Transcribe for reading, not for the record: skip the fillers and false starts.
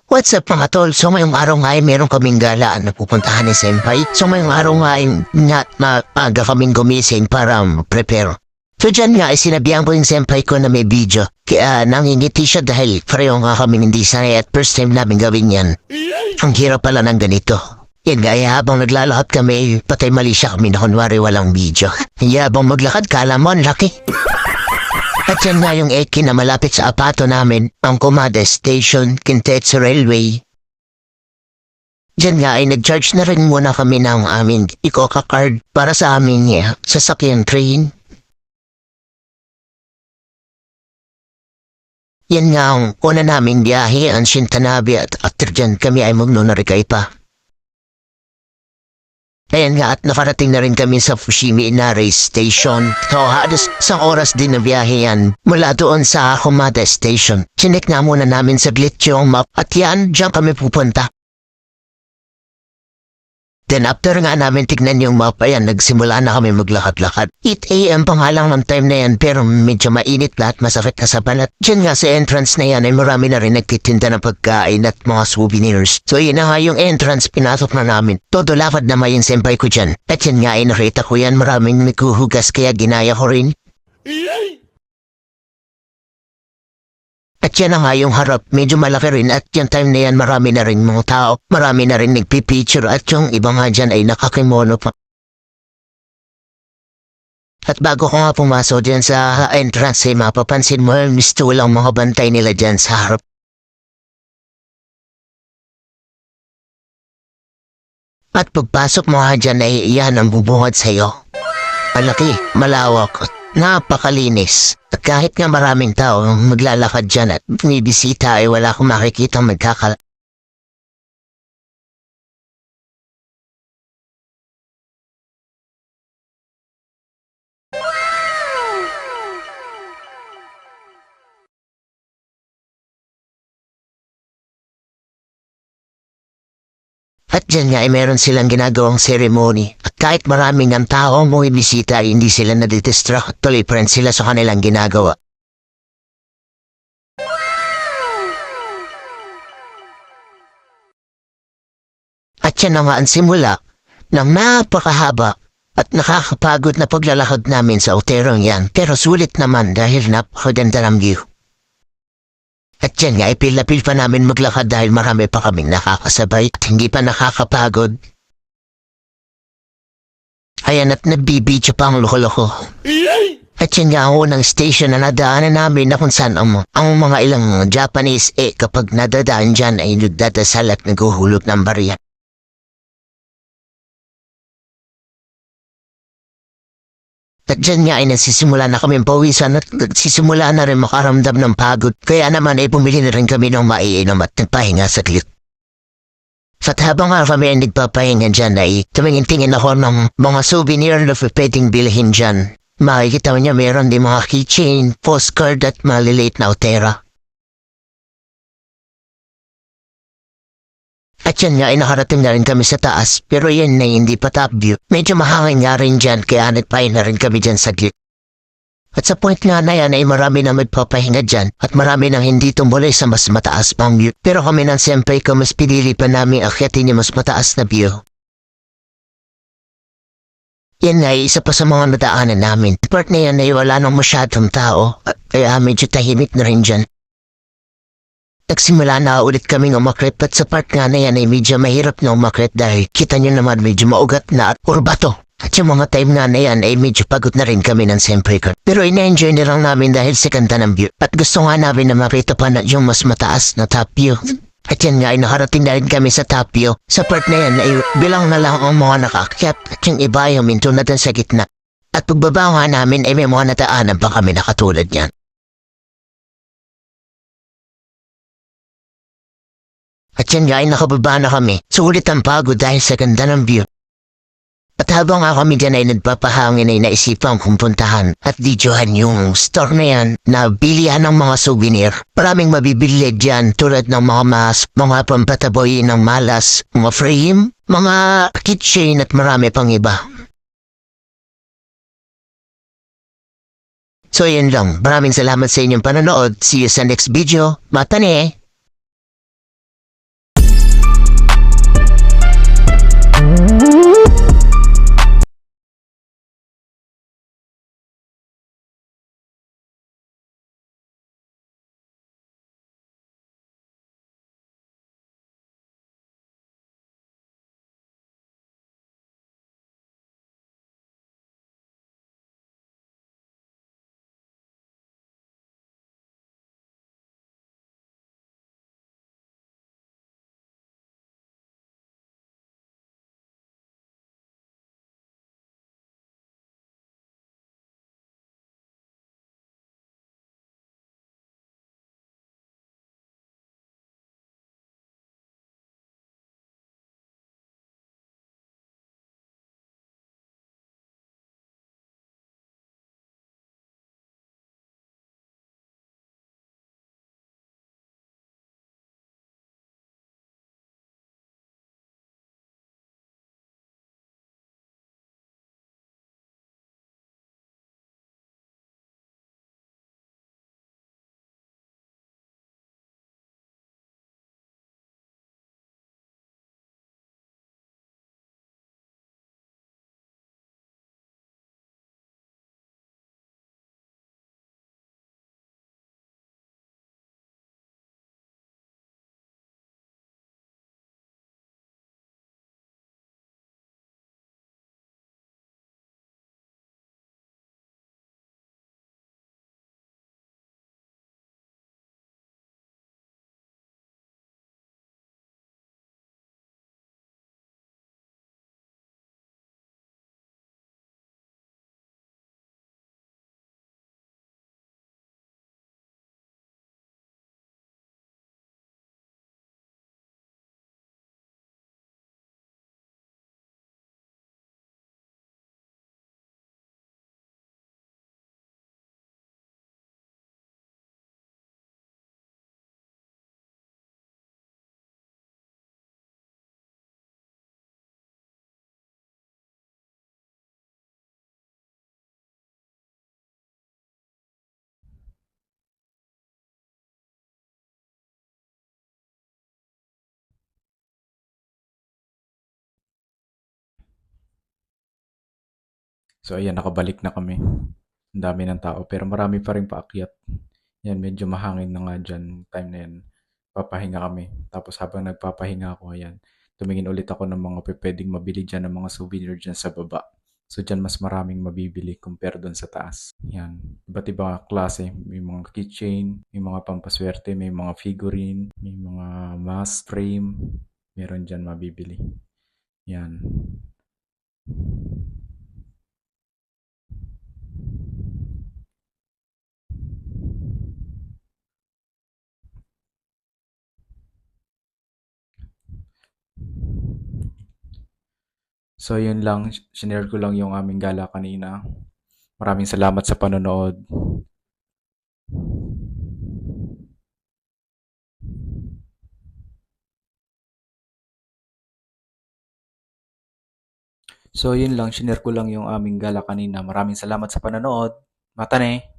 What's up mga tol? So ngayong araw nga ay meron kaming galaan na pupuntahan ni Senpai. So ngayong araw nga ay maaga kaming gumising para prepare. So dyan nga ay sinabihan ko yung Senpai ko na may video. Kaya nangingiti siya dahil pareho nga kaming hindi sanay at first time namin gawin yan. Ang hirap pala ng ganito. Yan nga ay habang naglalakad kami, patay mali siya kami na kunwari walang video. Kaya habang maglakad kala mo ang laki. At yan nga yung Eki na malapit sa apato namin, ang Kumada Station, Kintetsu Railway. Diyan nga ay nag-charge na rin muna kami ng aming Ikoka card para sa aming sasakyan train. Yan nga ang una naming biyahe ang Shintanabe at after dyan kami ay magnunarikay pa. Ayan nga at nakarating na rin kami sa Fushimi Inari Station. So halos isang oras din na biyahe yan mula doon sa Kumada Station. Chinek na muna namin saglit yung map at yan, dyan kami pupunta. Then after nga namin tignan yung map, ayan, nagsimula na kami maglakad-lakad. 8 AM pa nga lang ng time na yan pero medyo mainit lahat, masakit na sa balat. Diyan nga sa entrance na yan ay marami na rin nagtitinda ng pagkain at mga souvenirs. So yun na nga yung entrance, pinasok na namin. Todo lakad na may yung senpai ko dyan. At yan nga ay nakita ko yan, maraming naghuhugas kaya ginaya ko rin. At yan na nga yung harap, medyo malaki rin at yung time na yan marami na rin mga tao, marami na rin nagpipicture at yung iba nga dyan ay nakakimono pa. At bago ko nga pumasok dyan sa entrance ay mapapansin mo yung misto lang mga bantay nila dyan sa harap. At pagpasok mo nga dyan ay iyan ang bubungad sa'yo. Malaki, malawak, napakalinis. At kahit nga maraming tao maglalakad dyan at bumibisita ay wala akong makikita magkakala. At dyan nga ay meron silang ginagawang ceremony. At kahit maraming ang tao mo ibisita ay hindi sila nadidistract. Tuloy pa rin sila sa kanilang ginagawa. At yan na nga ang simula ng napakahaba at nakakapagod na paglalakad namin sa Oterong yan. Pero sulit naman dahil napakaganda ng view. At yan nga, ipil-lapil pa namin maglakad dahil marami pa kaming nakakasabay at hindi pa nakakapagod. Ayan at nagbibidyo pa ang loko-loko. At yan nga ang unang station na nadaanan namin na kung saan ang mga ilang Japanese kapag nadadaan dyan ay nagdadasal at naghuhulog ng barya. At dyan nga ay nagsisimula na kami pawisan at nagsisimula na rin makaramdam ng pagod. Kaya naman ay bumili na rin kami ng maiinom at nagpahinga saglit. At habang nga kami ay nagpapahinga dyan ay tumingin-tingin ako ng mga souvenir na pwedeng bilhin dyan. Makikita niya meron din mga keychain, postcard at maliliit na otera. At yan nga ay nakarating na rin kami sa taas pero yan na hindi pa top view. Medyo mahangin nga rin dyan kaya nagpahin na rin kami dyan saglit. At sa point nga na yan ay marami na magpapahinga dyan at marami nang hindi tumuloy sa mas mataas pang view. Pero kami ng senpai ko mas pinili pa namin akyatin yung mas mataas na view. Yan nga ay isa pa sa mga nadaanan namin. Part na yan ay wala nang masyadong tao kaya medyo tahimik na rin dyan. Nagsimula na ulit kaming umakyat at sa part nga na yan ay medyo mahirap na umakyat dahil kita nyo naman medyo maugat na at urbato. At yung mga time nga na yan ay medyo pagod na rin kami ng senpai ko. Pero ina-enjoy na lang namin dahil sa ganda ng view. At gusto nga namin na makita pa na yung mas mataas na top view. At yan nga ay nakarating na rin kami sa top view. Sa part na yan ay bilang na lang ang mga nakaakyat at yung iba ay huminto na din sa gitna. At pagbaba nga namin ay may mga nataanan pa kami na katulad yan. At yan nga ay nakababa na kami. Sulit ang pagod dahil sa ganda ng view. At habang nga kami dyan ay nagpapahangin ay naisipan kong puntahan at videohan yung store na yan na bilihan ng mga souvenir. Maraming mabibili dyan tulad ng mga mask, mga pampataboy ng malas, mga frame, mga keychain at marami pang iba. So yun lang. Maraming salamat sa inyong panonood. See you sa next video. Matane! So ayan, nakabalik na kami. Ang dami ng tao, pero marami pa rin paakyat. Yan, medyo mahangin na nga dyan, time na yan. Papahinga kami. Tapos habang nagpapahinga ako, ayan, tumingin ulit ako ng mga pwedeng mabili dyan, ng mga souvenir dyan sa baba. So dyan mas maraming mabibili compare doon sa taas. Yan, iba't ibang klase. May mga keychain, may mga pampaswerte, may mga figurine, may mga mask frame. Meron dyan mabibili. Yan. So yun lang, sinare ko lang yung aming gala kanina. Maraming salamat sa panonood. So yun lang, sinare ko lang yung aming gala kanina. Maraming salamat sa panonood. Mata ne!